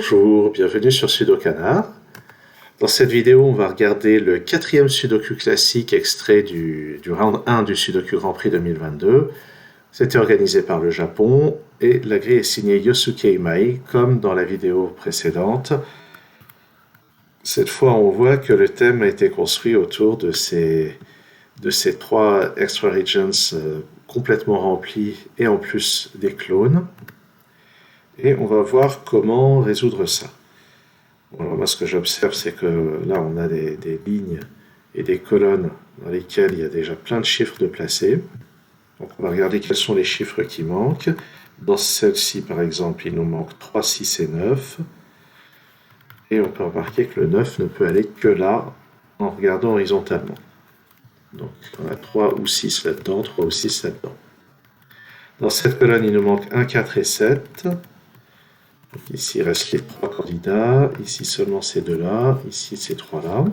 Bonjour, bienvenue sur Sudokanar. Dans cette vidéo, on va regarder le 4e Sudoku classique extrait du round 1 du Sudoku Grand Prix 2022. C'était organisé par le Japon et la grille est signée Yosuke Imai, comme dans la vidéo précédente. Cette fois, on voit que le thème a été construit autour de ces 3 extra regions complètement remplis et en plus des clones. Et on va voir comment résoudre ça. Bon, alors moi, ce que j'observe, c'est que là, on a des lignes et des colonnes dans lesquelles il y a déjà plein de chiffres de placés. Donc, on va regarder quels sont les chiffres qui manquent. Dans celle-ci, par exemple, il nous manque 3, 6 et 9. Et on peut remarquer que le 9 ne peut aller que là, en regardant horizontalement. Donc, on a 3 ou 6 là-dedans, 3 ou 6 là-dedans. Dans cette colonne, il nous manque 1, 4 et 7. Donc ici, il reste les 3 candidats. Ici, seulement ces 2-là. Ici, ces 3-là.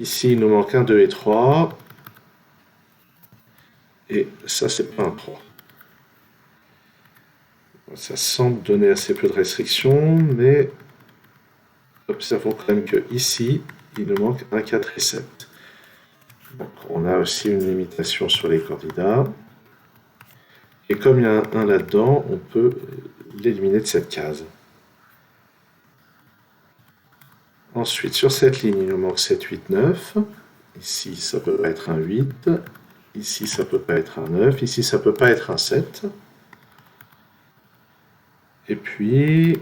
Ici, il nous manque 1, 2 et 3. Et ça, c'est pas un 3. Ça semble donner assez peu de restrictions, mais observons quand même que ici, il nous manque 1, 4 et 7. Donc, on a aussi une limitation sur les candidats. Et comme il y a un 1 là-dedans, on peut l'éliminer de cette case. Ensuite, sur cette ligne, il nous manque 7, 8, 9. Ici, ça ne peut pas être un 8. Ici, ça ne peut pas être un 9. Ici, ça ne peut pas être un 7. Et puis,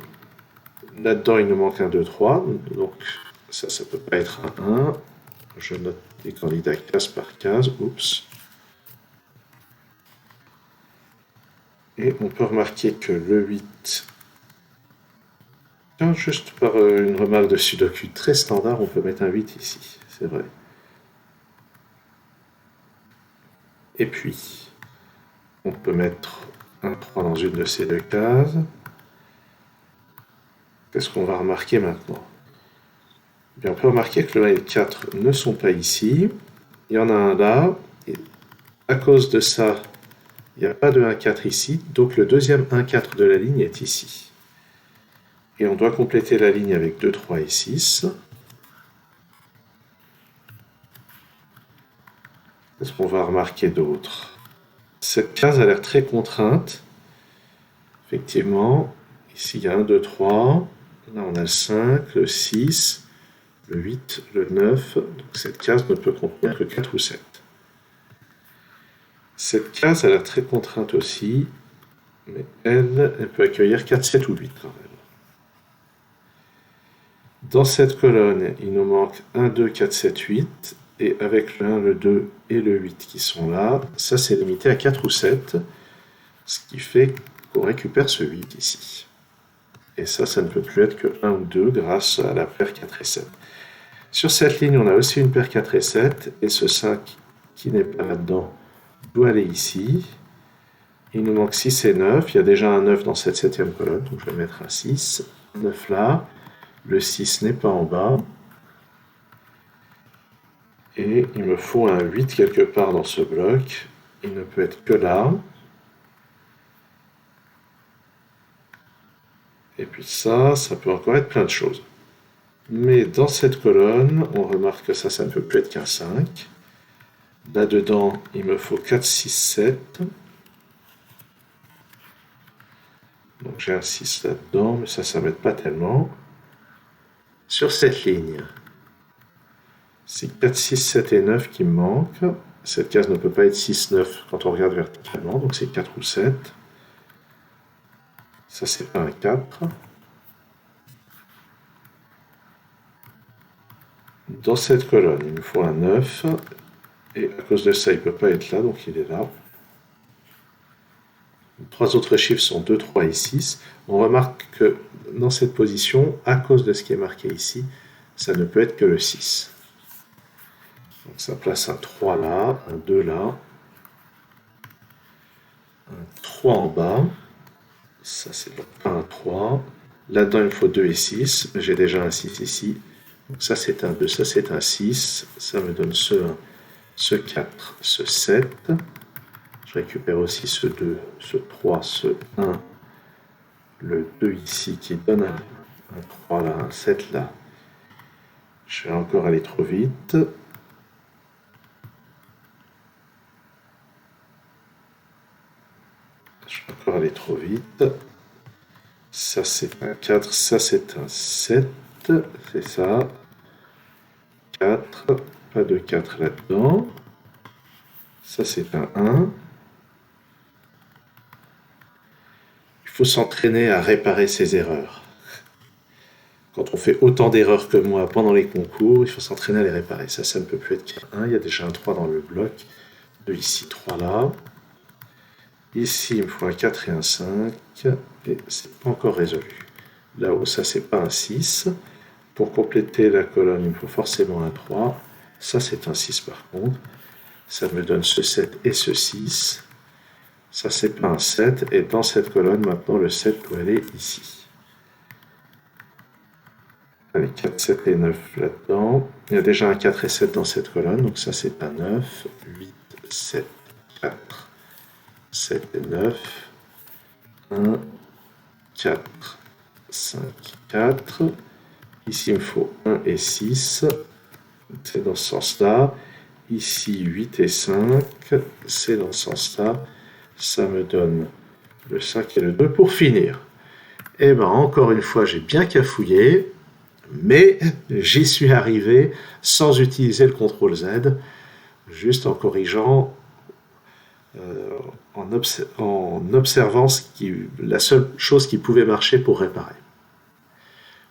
là-dedans, il nous manque un 2, 3. Donc, ça ne peut pas être un 1. Je note les candidats case par case. Oups. Et on peut remarquer que le 8, juste par une remarque de Sudoku très standard, on peut mettre un 8 ici, c'est vrai. Et puis, on peut mettre un 3 dans une de ces deux cases. Qu'est-ce qu'on va remarquer maintenant? Bien, on peut remarquer que le 1 et le 4 ne sont pas ici. Il y en a un là. Et à cause de ça, il n'y a pas de 1, 4 ici. Donc le deuxième 1, 4 de la ligne est ici. Et on doit compléter la ligne avec 2, 3 et 6. Qu'est-ce qu'on va remarquer d'autre? Cette case a l'air très contrainte. Effectivement, ici il y a 1, 2, 3. Là on a le 5, le 6, le 8, le 9. Donc cette case ne peut contenir que 4 ou 7. Cette case a l'air très contrainte aussi. Mais elle peut accueillir 4, 7 ou 8 quand même. Dans cette colonne, il nous manque 1, 2, 4, 7, 8. Et avec le 1, le 2 et le 8 qui sont là, ça c'est limité à 4 ou 7. Ce qui fait qu'on récupère ce 8 ici. Et ça ne peut plus être que 1 ou 2 grâce à la paire 4 et 7. Sur cette ligne, on a aussi une paire 4 et 7. Et ce 5 qui n'est pas là-dedans doit aller ici. Il nous manque 6 et 9. Il y a déjà un 9 dans cette 7e colonne. Donc je vais mettre un 6. 9 là. Le 6 n'est pas en bas. Et il me faut un 8 quelque part dans ce bloc. Il ne peut être que là. Et puis ça peut encore être plein de choses. Mais dans cette colonne, on remarque que ça ne peut plus être qu'un 5. Là-dedans, il me faut 4, 6, 7. Donc j'ai un 6 là-dedans, mais ça m'aide pas tellement. Sur cette ligne, c'est 4, 6, 7 et 9 qui me manquent. Cette case ne peut pas être 6, 9 quand on regarde verticalement, donc c'est 4 ou 7. Ça, c'est pas un 4. Dans cette colonne, il me faut un 9. Et à cause de ça, il ne peut pas être là, donc il est là. Les 3 autres chiffres sont 2, 3 et 6. On remarque que dans cette position, à cause de ce qui est marqué ici, ça ne peut être que le 6. Donc ça place un 3 là, un 2 là, un 3 en bas. Ça, c'est pas un 3. Là-dedans, il me faut 2 et 6. J'ai déjà un 6 ici. Donc ça, c'est un 2. Ça, c'est un 6. Ça me donne ce 1, ce 4, ce 7. Je récupère aussi ce 2, ce 3, ce 1, le 2 ici qui donne un 3 là, un 7 là. Je vais encore aller trop vite. Je vais encore aller trop vite. Ça c'est un 4, ça c'est un 7. C'est ça. 4. Pas de 4 là-dedans. Ça c'est un 1. Il faut s'entraîner à réparer ses erreurs. Quand on fait autant d'erreurs que moi pendant les concours, il faut s'entraîner à les réparer. Ça ne peut plus être qu'un 1. Il y a déjà un 3 dans le bloc. 2 ici, 3 là. Ici, il me faut un 4 et un 5. Et c'est pas encore résolu. Là-haut, ça, c'est pas un 6. Pour compléter la colonne, il me faut forcément un 3. Ça, c'est un 6 par contre. Ça me donne ce 7 et ce 6. Ça, c'est pas un 7. Et dans cette colonne, maintenant, le 7 doit aller ici. Allez, 4, 7 et 9 là-dedans. Il y a déjà un 4 et 7 dans cette colonne. Donc ça, c'est un 9. 8, 7, 4, 7 et 9. 1, 4, 5, 4. Ici, il me faut 1 et 6. C'est dans ce sens-là. Ici, 8 et 5. C'est dans ce sens-là. Ça me donne le 5 et le 2 pour finir. Et bien, encore une fois, j'ai bien cafouillé, mais j'y suis arrivé sans utiliser le CTRL Z, juste en corrigeant, en observant la seule chose qui pouvait marcher pour réparer.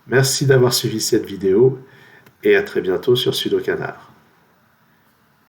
Merci d'avoir suivi cette vidéo et à très bientôt sur Sudocanar.